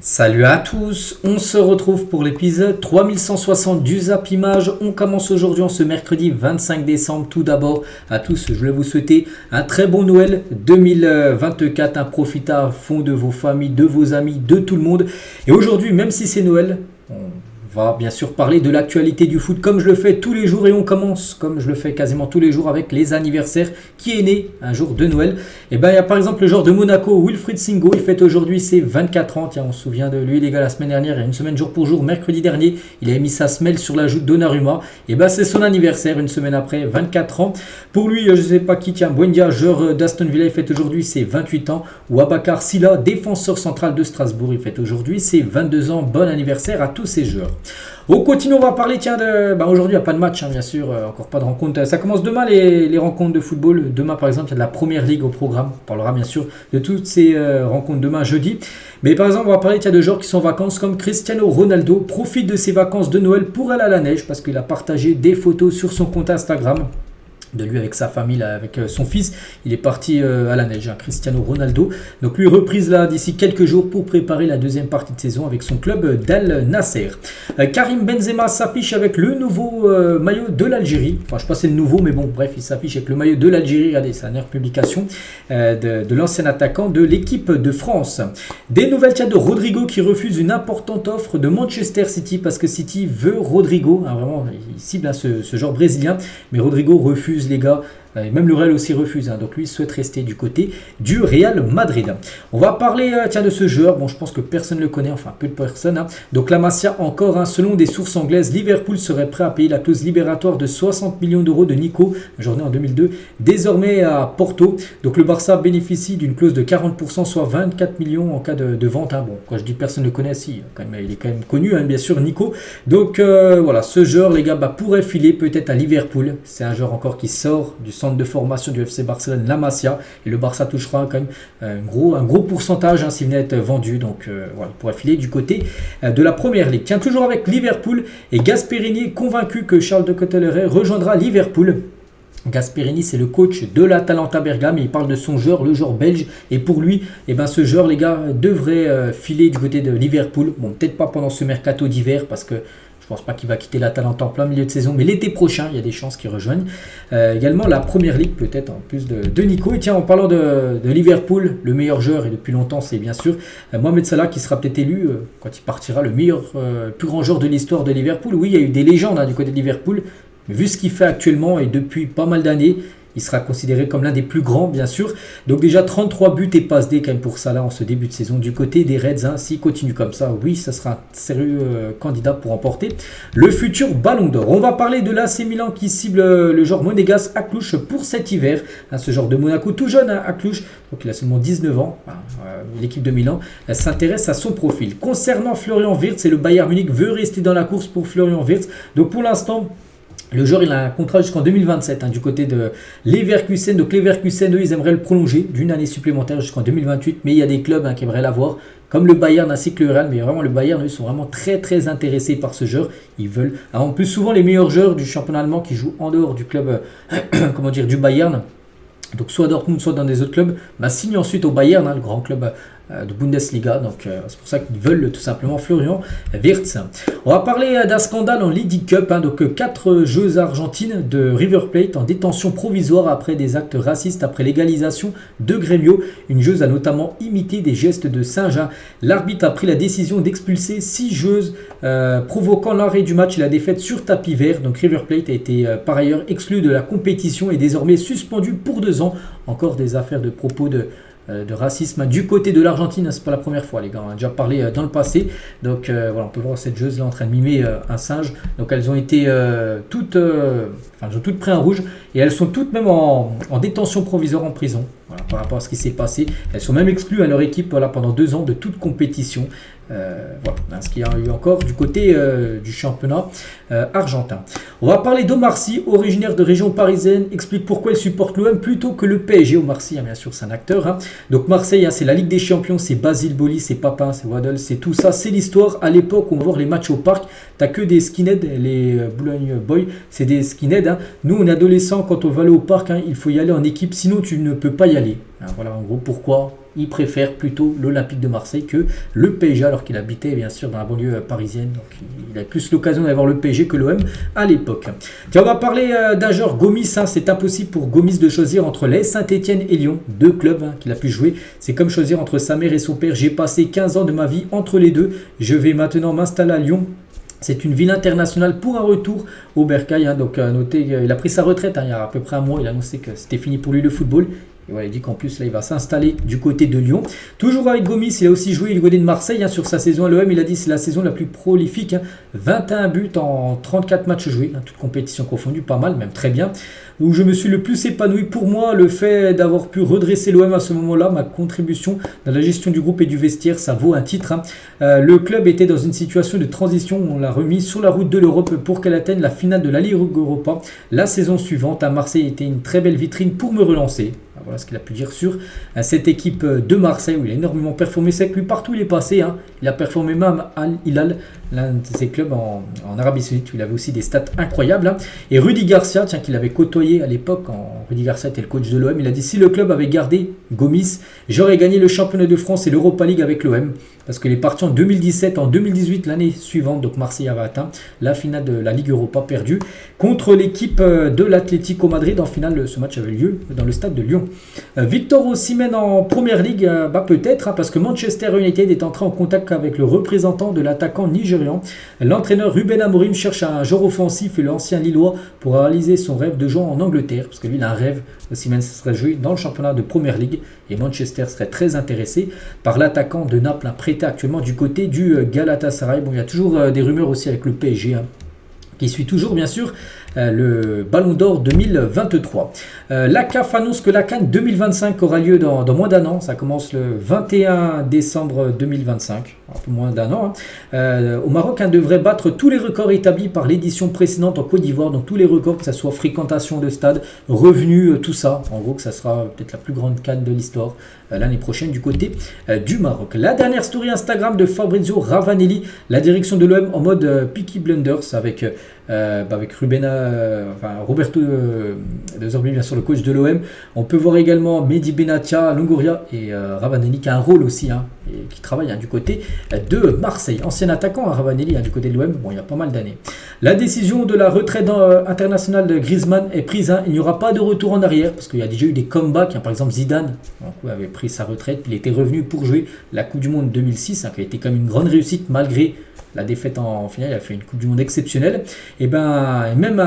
Salut à tous, on se retrouve pour l'épisode 3160 du Zap Image. On commence aujourd'hui en ce mercredi 25 décembre. Tout d'abord à tous, je voulais vous souhaiter un très bon Noël 2024. Profitez à fond de vos familles, de vos amis, de tout le monde. Et aujourd'hui, même si c'est Noël, on va bien sûr parler de l'actualité du foot comme je le fais tous les jours et on commence comme je le fais quasiment tous les jours avec les anniversaires. Qui est né un jour de Noël? Et ben il y a par exemple le joueur de Monaco, Wilfried Singo, il fête aujourd'hui ses 24 ans. Tiens, on se souvient de lui les gars la semaine dernière, il y a une semaine jour pour jour, mercredi dernier, il avait mis sa semelle sur la joue de Donnarumma. Et ben c'est son anniversaire une semaine après, 24 ans. Pour lui, je sais pas qui, tiens, Buendia, joueur d'Aston Villa, il fête aujourd'hui ses 28 ans. Ou Abakar Silla, défenseur central de Strasbourg, il fête aujourd'hui ses 22 ans. Bon anniversaire à tous ces joueurs. On continue, on va parler aujourd'hui il n'y a pas de match bien sûr, encore pas de rencontre. Ça commence demain les rencontres de football. Demain par exemple il y a de la première ligue au programme. On parlera bien sûr de toutes ces rencontres demain jeudi. Mais par exemple on va parler de joueurs qui sont en vacances comme Cristiano Ronaldo. Profite de ses vacances de Noël pour aller à la neige parce qu'il a partagé des photos sur son compte Instagram de lui avec sa famille, avec son fils. Il est parti à la neige, Cristiano Ronaldo. Donc lui reprise là d'ici quelques jours pour préparer la deuxième partie de saison avec son club d'Al Nasser. Karim Benzema s'affiche avec le nouveau maillot de l'Algérie. Enfin je sais pas si c'est le nouveau mais bon bref il s'affiche avec le maillot de l'Algérie. Regardez, c'est la dernière publication de l'ancien attaquant de l'équipe de France. Des nouvelles de Rodrigo qui refuse une importante offre de Manchester City parce que City veut Rodrigo. Vraiment il cible ce genre brésilien mais Rodrigo refuse les gars, et même le Real aussi refuse, donc lui souhaite rester du côté du Real Madrid. On va parler de ce joueur, bon je pense que personne ne le connaît, enfin peu de personnes, donc la Masia encore, selon des sources anglaises, Liverpool serait prêt à payer la clause libératoire de 60 millions d'euros de Nico, journée en 2002, désormais à Porto, donc le Barça bénéficie d'une clause de 40%, soit 24 millions en cas de vente, bon quand je dis personne ne le connaît, si, quand même, il est quand même connu, bien sûr Nico, donc voilà, ce joueur les gars pourrait filer peut-être à Liverpool, c'est un joueur encore qui sort du centre de formation du FC Barcelone, la Masia, et le Barça touchera quand même un gros pourcentage s'il venait être vendu, donc voilà, il pourrait filer du côté de la première ligue. Tiens, toujours avec Liverpool, et Gasperini est convaincu que Charles de Ketelaere rejoindra Liverpool. Gasperini c'est le coach de l'Atalanta Bergame et il parle de son joueur, le joueur belge, et pour lui ce joueur les gars devrait filer du côté de Liverpool, bon peut-être pas pendant ce mercato d'hiver parce que je pense pas qu'il va quitter l'Atalanta en plein milieu de saison, mais l'été prochain, il y a des chances qu'il rejoigne. Également la première ligue, peut-être en plus de Nico. Et tiens, en parlant de Liverpool, le meilleur joueur, et depuis longtemps, c'est bien sûr Mohamed Salah qui sera peut-être élu quand il partira le plus grand joueur de l'histoire de Liverpool. Oui, il y a eu des légendes du côté de Liverpool, mais vu ce qu'il fait actuellement et depuis pas mal d'années, il sera considéré comme l'un des plus grands, bien sûr. Donc déjà 33 buts et passes D quand même pour Salah en ce début de saison. Du côté des Reds, s'il continue comme ça, oui, ça sera un sérieux candidat pour remporter le futur Ballon d'Or. On va parler de l'AC Milan qui cible le joueur monégasque Aklouche pour cet hiver. Ce genre de Monaco tout jeune, Aklouche, donc il a seulement 19 ans. L'équipe de Milan s'intéresse à son profil. Concernant Florian Wirtz, le Bayern Munich veut rester dans la course pour Florian Wirtz. Donc pour l'instant, le joueur il a un contrat jusqu'en 2027 du côté de Leverkusen. Donc Leverkusen, eux, ils aimeraient le prolonger d'une année supplémentaire jusqu'en 2028. Mais il y a des clubs qui aimeraient l'avoir, comme le Bayern ainsi que le Real. Mais vraiment, le Bayern, eux, sont vraiment très très intéressés par ce joueur. Ils veulent. Alors, en plus, souvent, les meilleurs joueurs du championnat allemand qui jouent en dehors du club, du Bayern, donc soit Dortmund, soit dans des autres clubs, signent ensuite au Bayern, le grand club de Bundesliga. Donc c'est pour ça qu'ils veulent tout simplement Florian Wirtz. On va parler d'un scandale en League Cup. Donc 4 joueuses argentines de River Plate en détention provisoire après des actes racistes après l'égalisation de Grêmio. Une joueuse a notamment imité des gestes de singe. L'arbitre a pris la décision d'expulser 6 joueuses provoquant l'arrêt du match et la défaite sur tapis vert. Donc River Plate a été par ailleurs exclu de la compétition et désormais suspendu pour 2 ans. Encore des affaires de propos de racisme du côté de l'Argentine, c'est pas la première fois les gars, on a déjà parlé dans le passé, donc voilà, on peut voir cette joueuse là en train de mimer un singe, donc elles ont été elles ont toutes pris un rouge et elles sont toutes même en détention provisoire en prison, voilà, par rapport à ce qui s'est passé. Elles sont même exclues à leur équipe pendant 2 ans de toute compétition. Voilà, ce qu'il y a eu encore du côté du championnat argentin. On va parler d'Omar Sy, originaire de région parisienne, explique pourquoi il supporte l'OM plutôt que le PSG. Omar Sy, bien sûr, c'est un acteur. Donc Marseille, c'est la Ligue des Champions, c'est Basile Boli, c'est Papin, c'est Waddle, c'est tout ça, c'est l'histoire. À l'époque, on va voir les matchs au parc, t'as que des skinheads, les Boulogne Boys, c'est des skinheads. Nous, on est adolescents, quand on va aller au parc, il faut y aller en équipe, sinon tu ne peux pas y aller. Voilà en gros pourquoi il préfère plutôt l'Olympique de Marseille que le PSG, alors qu'il habitait bien sûr dans la banlieue parisienne. Donc il a plus l'occasion d'avoir le PSG que l'OM à l'époque. Tiens, on va parler d'un joueur, Gomis. C'est impossible pour Gomis de choisir entre l'AS Saint-Etienne et Lyon, deux clubs qu'il a pu jouer. C'est comme choisir entre sa mère et son père. J'ai passé 15 ans de ma vie entre les deux. Je vais maintenant m'installer à Lyon. C'est une ville internationale pour un retour au Bercail. Donc notez, il a pris sa retraite il y a à peu près un mois. Il a annoncé que c'était fini pour lui le football. Et voilà, il dit qu'en plus là il va s'installer du côté de Lyon. Toujours avec Gomis, il a aussi joué du côté de Marseille sur sa saison à l'OM. Il a dit que c'est la saison la plus prolifique. 21 buts en 34 matchs joués, toutes compétitions confondues, pas mal, même très bien. Où je me suis le plus épanoui. Pour moi, le fait d'avoir pu redresser l'OM à ce moment-là, ma contribution dans la gestion du groupe et du vestiaire, ça vaut un titre. Le club était dans une situation de transition. On l'a remis sur la route de l'Europe pour qu'elle atteigne la finale de la Ligue Europa. La saison suivante, à Marseille, était une très belle vitrine pour me relancer. Voilà ce qu'il a pu dire sur cette équipe de Marseille où il a énormément performé. C'est que lui, partout où il est passé, il a performé même à Al Hilal, l'un de ses clubs en Arabie Saoudite où il avait aussi des stats incroyables. Et Rudy Garcia, qu'il avait côtoyé à l'époque, Rudy Garcia était le coach de l'OM, il a dit si le club avait gardé Gomis, j'aurais gagné le championnat de France et l'Europa League avec l'OM. Parce qu'il est parti en 2017, en 2018, l'année suivante, donc Marseille avait atteint la finale de la Ligue Europa perdue contre l'équipe de l'Atlético Madrid. En finale, ce match avait lieu dans le stade de Lyon. Victor Osimhen en Première Ligue, peut-être, parce que Manchester United est entré en contact avec le représentant de l'attaquant nigérian. L'entraîneur Ruben Amorim cherche un joueur offensif et l'ancien Lillois pour réaliser son rêve de jouer en Angleterre, parce que lui, il a un rêve. Osimhen serait joué dans le championnat de Première Ligue et Manchester serait très intéressé par l'attaquant de Naples, prêté actuellement du côté du Galatasaray. Bon, il y a toujours des rumeurs aussi avec le PSG, qui suit toujours bien sûr le Ballon d'Or 2023. La CAF annonce que la CAN 2025 aura lieu dans moins d'un an. Ça commence le 21 décembre 2025, un peu moins d'un an. Au Maroc, devrait battre tous les records établis par l'édition précédente en Côte d'Ivoire. Donc tous les records, que ce soit fréquentation de stade, revenus, tout ça. En gros, que ça sera peut-être la plus grande CAN de l'histoire l'année prochaine du côté du Maroc. La dernière story Instagram de Fabrizio Ravanelli, la direction de l'OM en mode Peaky Blinders avec Roberto De Zerbi, bien sûr le coach de l'OM. On peut voir également Mehdi Benatia, Longoria et Ravanelli qui a un rôle aussi et qui travaille du côté de Marseille. Ancien attaquant Ravanelli du côté de l'OM, il y a pas mal d'années. La décision de la retraite internationale de Griezmann est prise. Il n'y aura pas de retour en arrière parce qu'il y a déjà eu des comebacks. Par exemple Zidane avait pris sa retraite, puis il était revenu pour jouer la Coupe du Monde 2006 qui a été quand même une grande réussite malgré la défaite en finale. Il a fait une Coupe du Monde exceptionnelle. Et même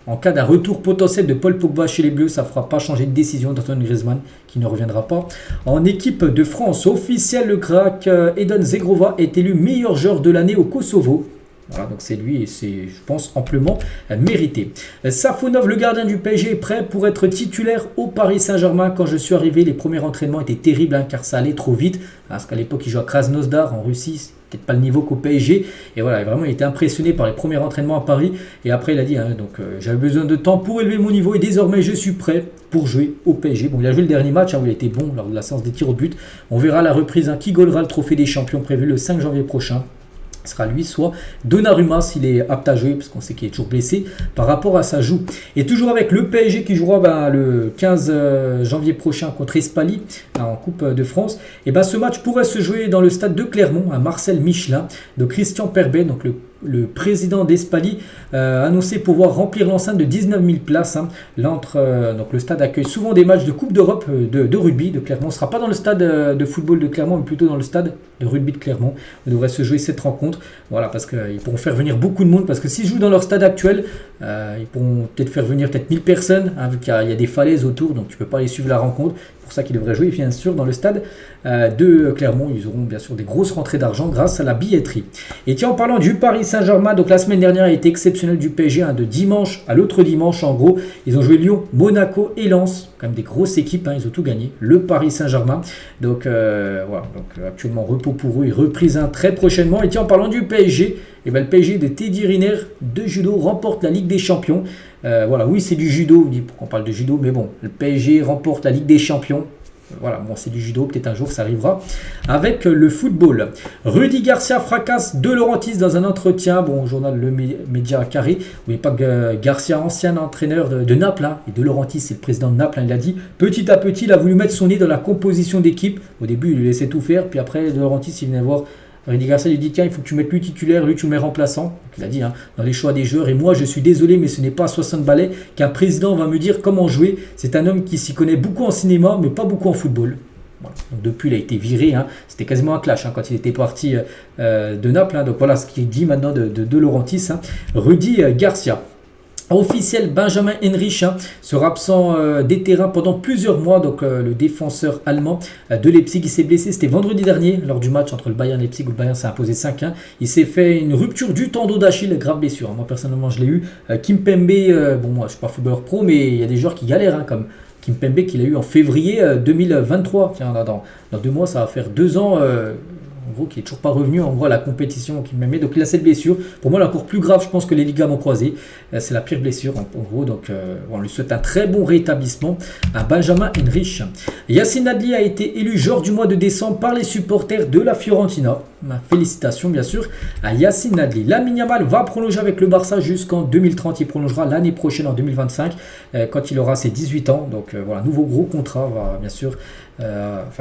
en cas d'un retour potentiel de Paul Pogba chez les Bleus, ça ne fera pas changer de décision d'Antoine Griezmann qui ne reviendra pas. En équipe de France, officiel, le crack Edon Zegrova est élu meilleur joueur de l'année au Kosovo. Voilà, donc c'est lui et c'est, je pense, amplement mérité. Safonov, le gardien du PSG, est prêt pour être titulaire au Paris Saint-Germain. Quand je suis arrivé, les premiers entraînements étaient terribles car ça allait trop vite. Parce qu'à l'époque, il jouait à Krasnodar en Russie. Peut-être pas le niveau qu'au PSG. Et voilà, vraiment, il était impressionné par les premiers entraînements à Paris. Et après, il a dit, j'avais besoin de temps pour élever mon niveau et désormais, je suis prêt pour jouer au PSG. Bon, il a joué le dernier match où il a été bon lors de la séance des tirs au but. On verra la reprise qui gagnera le trophée des champions prévu le 5 janvier prochain. Ce sera lui, soit Donnarumma s'il est apte à jouer, parce qu'on sait qu'il est toujours blessé par rapport à sa joue. Et toujours avec le PSG qui jouera le 15 janvier prochain contre Espali en Coupe de France. Et ce match pourrait se jouer dans le stade de Clermont, à Marcel Michelin, de Christian Perbet, donc le président d'Espali, a annoncé pouvoir remplir l'enceinte de 19 000 places. Donc le stade accueille souvent des matchs de Coupe d'Europe de rugby de Clermont. On ne sera pas dans le stade de football de Clermont, mais plutôt dans le stade de rugby de Clermont. On devrait se jouer cette rencontre. Voilà, parce qu'ils pourront faire venir beaucoup de monde. Parce que s'ils jouent dans leur stade actuel, ils pourront peut-être faire venir 1000 personnes, vu qu'il y a des falaises autour, donc tu ne peux pas aller suivre la rencontre. C'est pour ça qu'ils devraient jouer, bien sûr, dans le stade de Clermont. Ils auront bien sûr des grosses rentrées d'argent grâce à la billetterie. Et tiens, en parlant du Paris Saint-Germain, donc la semaine dernière a été exceptionnelle du PSG, de dimanche à l'autre dimanche, en gros. Ils ont joué Lyon, Monaco et Lens, quand même des grosses équipes, ils ont tout gagné. Le Paris Saint-Germain, donc voilà, actuellement repos pour eux et reprise très prochainement. Et tiens, en parlant du PSG, le PSG de Teddy Riner de judo remporte la Ligue des Champions. Voilà, oui, c'est du judo, on dit pourquoi on parle de judo, mais bon, le PSG remporte la Ligue des Champions. Voilà, bon, c'est du judo, peut-être un jour ça arrivera avec le football. Rudy Garcia fracasse De Laurentiis dans un entretien, bon, au journal Le Média Carré. N'oubliez pas que Garcia, ancien entraîneur de Naples, hein, et De Laurentiis, c'est le président de Naples, hein, il a dit petit à petit, il a voulu mettre son nez dans la composition d'équipe. Au début, il lui laissait tout faire, puis après, De Laurentiis, il venait voir Rudy Garcia, lui dit tiens, il faut que tu mettes lui titulaire, lui tu mets remplaçant. Donc, il a dit hein, dans les choix des joueurs. Et moi, je suis désolé, mais ce n'est pas à 60 balais qu'un président va me dire comment jouer. C'est un homme qui s'y connaît beaucoup en cinéma, mais pas beaucoup en football. Voilà. Donc, depuis, il a été viré. Hein. C'était quasiment un clash hein, quand il était parti de Naples. Hein. Donc voilà ce qu'il dit maintenant de Laurentiis. Hein. Rudy Garcia. Officiel, Benjamin Henrich hein, sera absent des terrains pendant plusieurs mois. Donc le défenseur allemand de Leipzig, il s'est blessé, c'était vendredi dernier lors du match entre le Bayern et Leipzig où le Bayern s'est imposé 5-1. Il s'est fait une rupture du tendon d'Achille, grave blessure. Moi personnellement je l'ai eu. Kimpembe, bon moi je suis pas footballeur pro mais il y a des joueurs qui galèrent hein, comme Kimpembe qu'il a eu en février 2023. Tiens, dans 2 mois ça va faire 2 ans. En gros, qui n'est toujours pas revenu en gros à la compétition qu'il m'aimait. Donc il a cette blessure. Pour moi, elle est encore plus grave, je pense, que les ligaments croisés. C'est la pire blessure en gros. Donc on lui souhaite un très bon rétablissement à Benjamin Henrich. Yacine Adli a été élu joueur du mois de décembre par les supporters de la Fiorentina. Félicitations bien sûr à Yacine Adli. Lamine Yamal va prolonger avec le Barça jusqu'en 2030. Il prolongera l'année prochaine en 2025 quand il aura ses 18 ans. Donc voilà, nouveau gros contrat va bien sûr. Il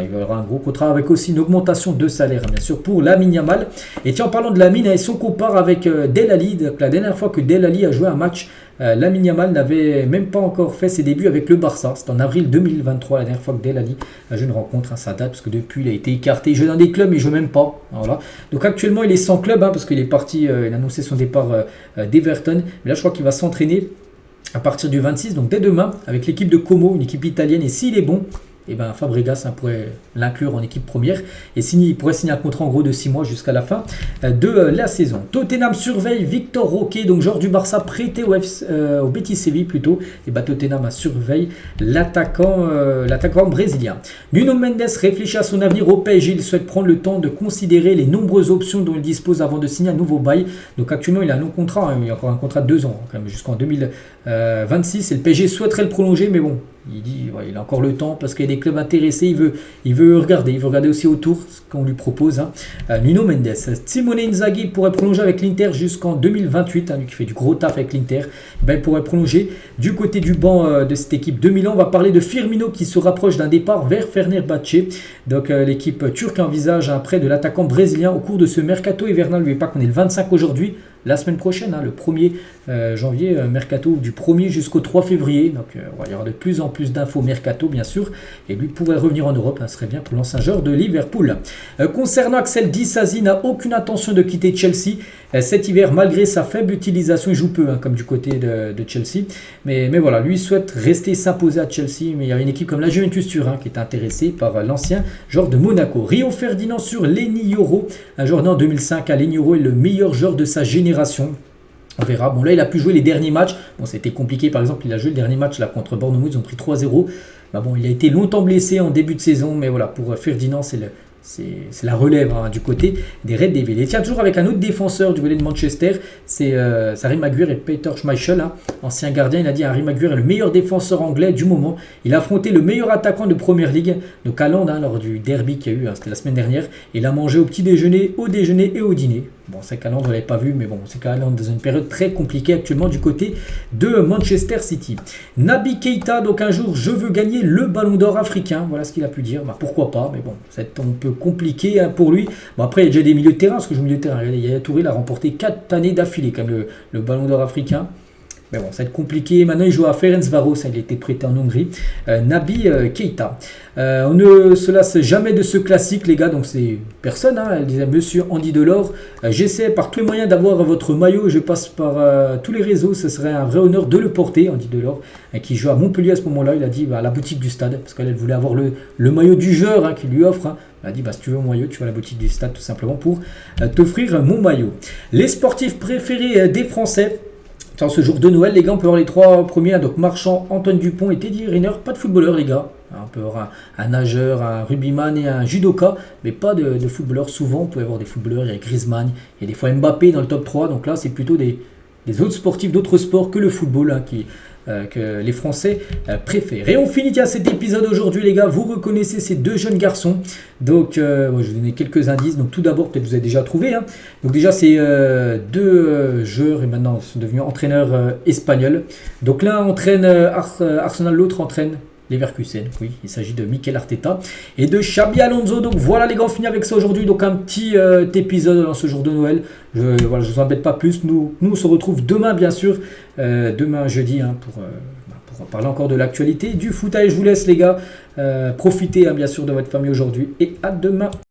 y aura un gros contrat avec aussi une augmentation de salaire bien sûr pour Lamine Yamal. Et tiens, en parlant de Lamine, si on compare avec Del Ali, donc la dernière fois que Del Ali a joué un match, Lamine Yamal n'avait même pas encore fait ses débuts avec le Barça. C'est en avril 2023 la dernière fois que Del Ali a joué une rencontre. Hein, ça date parce que depuis il a été écarté. Il joue dans des clubs mais il joue même pas. Voilà. Donc actuellement il est sans club hein, parce qu'il est parti, il a annoncé son départ d'Everton. Mais là je crois qu'il va s'entraîner à partir du 26, donc dès demain, avec l'équipe de Como, une équipe italienne. Et s'il est bon, et ben Fabregas hein, pourrait l'inclure en équipe première et il pourrait signer un contrat en gros de 6 mois jusqu'à la fin de la saison. Tottenham surveille Victor Roque, donc joueur du Barça prêté au Betis Séville plutôt. Et ben Tottenham surveille l'attaquant brésilien. Nuno Mendes réfléchit à son avenir au PSG. Il souhaite prendre le temps de considérer les nombreuses options dont il dispose avant de signer un nouveau bail. Donc actuellement il a un long contrat, hein, il a encore un contrat de 2 ans quand même jusqu'en 2026 et le PSG souhaiterait le prolonger mais bon. Il dit ouais, il a encore le temps parce qu'il y a des clubs intéressés, il veut regarder aussi autour ce qu'on lui propose. Hein. Nuno Mendes. Simone Inzaghi pourrait prolonger avec l'Inter jusqu'en 2028, hein, lui qui fait du gros taf avec l'Inter. Ben, il pourrait prolonger du côté du banc de cette équipe de Milan. On va parler de Firmino qui se rapproche d'un départ vers Fenerbahçe. Donc l'équipe turque envisage un prêt de l'attaquant brésilien au cours de ce mercato hivernal. N'oubliez pas qu'on est le 25 aujourd'hui. La semaine prochaine, hein, le 1er janvier, mercato du 1er jusqu'au 3 février. Donc il y aura de plus en plus d'infos mercato bien sûr. Et lui pourrait revenir en Europe, hein, ce serait bien pour l'ancien joueur de Liverpool. Concernant Axel Disasi, n'a aucune intention de quitter Chelsea cet hiver malgré sa faible utilisation. Il joue peu hein, comme du côté de Chelsea. Mais voilà, lui souhaite rester s'imposer à Chelsea. Mais il y a une équipe comme la Juventus Turin qui est intéressée par l'ancien joueur de Monaco. Rio Ferdinand sur Leny Yoro. Un joueur né en 2005. Leny Yoro est le meilleur joueur de sa génération. On verra. Bon là il a pu jouer les derniers matchs. Bon c'était compliqué par exemple. Il a joué le dernier match là contre Bournemouth. Ils ont pris 3-0. Bah, bon il a été longtemps blessé en début de saison. Mais voilà pour Ferdinand c'est la relève hein, du côté des Red Devils. Et tiens, toujours avec un autre défenseur du côté de Manchester, c'est Harry Maguire et Peter Schmeichel, hein, ancien gardien. Il a dit Harry Maguire est le meilleur défenseur anglais du moment. Il a affronté le meilleur attaquant de Première Ligue, donc Haaland, hein, lors du derby qu'il y a eu, hein, c'était la semaine dernière. Il a mangé au petit déjeuner, au déjeuner et au dîner. Bon, c'est qu'Haaland, on ne l'avait pas vu, mais bon, c'est qu'Haaland dans une période très compliquée actuellement du côté de Manchester City. Naby Keita, donc un jour, je veux gagner le Ballon d'Or africain. Voilà ce qu'il a pu dire. Bah, pourquoi pas, mais bon, c'est un peu compliqué hein, pour lui. Bon, après, il y a déjà des milieux de terrain, parce que je milieu de terrain, regardez, Yaya Touré, il a remporté 4 années d'affilée, comme le Ballon d'Or africain. Mais bon, ça va être compliqué. Maintenant, il joue à Ferencváros. Il a été prêté en Hongrie. Naby Keita. On ne se lasse jamais de ce classique, les gars. Donc, c'est personne. Hein. Elle disait Monsieur Andy Delors. J'essaie par tous les moyens d'avoir votre maillot. Je passe par tous les réseaux. Ce serait un vrai honneur de le porter. Andy Delors, qui joue à Montpellier à ce moment-là. Il a dit à la boutique du stade. Parce qu'elle voulait avoir le maillot du joueur hein, qu'il lui offre. Hein. Elle a dit si tu veux mon maillot, tu vas à la boutique du stade tout simplement pour t'offrir mon maillot. Les sportifs préférés des Français. Dans ce jour de Noël, les gars, on peut avoir les 3 premiers, donc Marchand, Antoine Dupont et Teddy Riner. Pas de footballeurs, les gars. On peut avoir un nageur, un rugbyman et un judoka, mais pas de footballeurs. Souvent, on peut avoir des footballeurs. Il y a Griezmann, il y a des fois Mbappé dans le top 3. Donc là, c'est plutôt des autres sportifs, d'autres sports que le football hein, que les Français préfèrent. Et on finit à cet épisode aujourd'hui les gars, vous reconnaissez ces deux jeunes garçons. Donc je vais vous donner quelques indices. Donc tout d'abord, peut-être vous avez déjà trouvé. Hein. Donc déjà c'est deux joueurs et maintenant sont devenus entraîneurs espagnols. Donc l'un entraîne Arsenal, l'autre entraîne Leverkusen, oui, il s'agit de Mikel Arteta et de Xabi Alonso. Donc voilà les gars, on finit avec ça aujourd'hui. Donc un petit épisode dans ce jour de Noël. Je vous embête pas plus. Nous on se retrouve demain bien sûr, demain jeudi hein, pour parler encore de l'actualité du foot. Allez, je vous laisse les gars. Profitez hein, bien sûr de votre famille aujourd'hui et à demain.